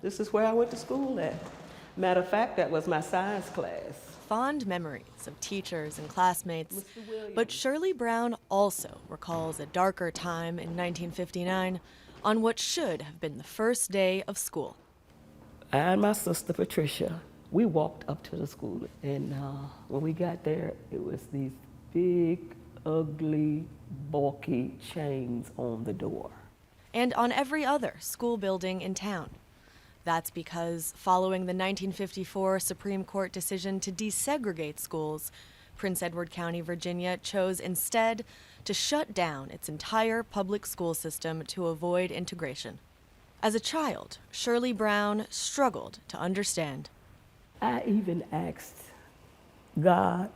This is where I went to school at. Matter of fact, that was my science class. Fond memories of teachers and classmates, but Shirley Brown also recalls a darker time in 1959 on what should have been the first day of school. I and my sister Patricia, we walked up to the school, and when we got there, it was these big, ugly, bulky chains on the door. And on every other school building in town. That's because following the 1954 Supreme Court decision to desegregate schools, Prince Edward County, Virginia chose instead to shut down its entire public school system to avoid integration. As a child, Shirley Brown struggled to understand. I even asked God,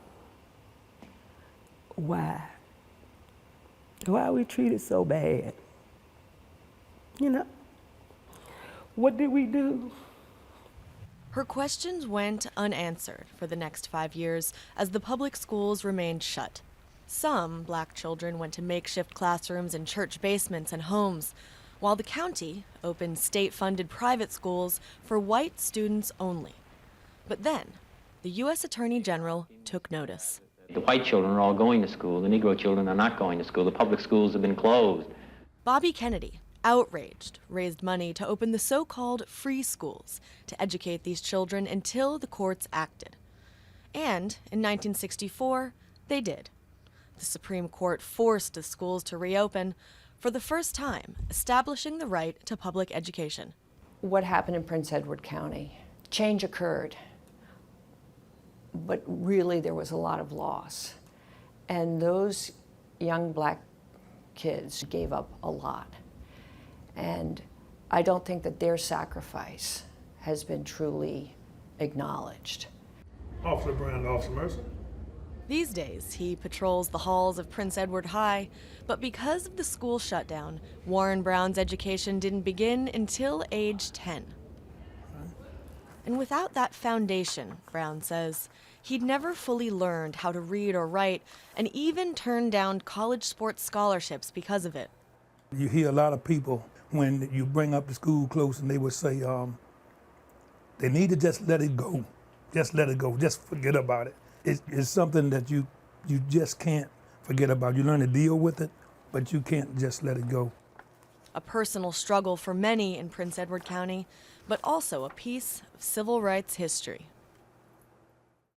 why? Why are we treated so bad? You know? What did we do? Her questions went unanswered for the next 5 years as the public schools remained shut. Some black children went to makeshift classrooms in church basements and homes, while the county opened state-funded private schools for white students only. But then, the U.S. Attorney General took notice. The white children are all going to school. The Negro children are not going to school. The public schools have been closed. Bobby Kennedy, outraged, raised money to open the so-called free schools to educate these children until the courts acted. And in 1964, they did. The Supreme Court forced the schools to reopen, for the first time establishing the right to public education. What happened in Prince Edward County? Change occurred, but really there was a lot of loss. And those young black kids gave up a lot. And I don't think that their sacrifice has been truly acknowledged. Officer Brown, Officer Mercer. These days, he patrols the halls of Prince Edward High, but because of the school shutdown, Warren Brown's education didn't begin until age 10. And without that foundation, Brown says, he'd never fully learned how to read or write, and even turned down college sports scholarships because of it. You hear a lot of people when you bring up the school close and they would say they need to just let it go. Just let it go. Just forget about it. It's something that you just can't forget about. You learn to deal with it, but you can't just let it go. A personal struggle for many in Prince Edward County, but also a piece of civil rights history.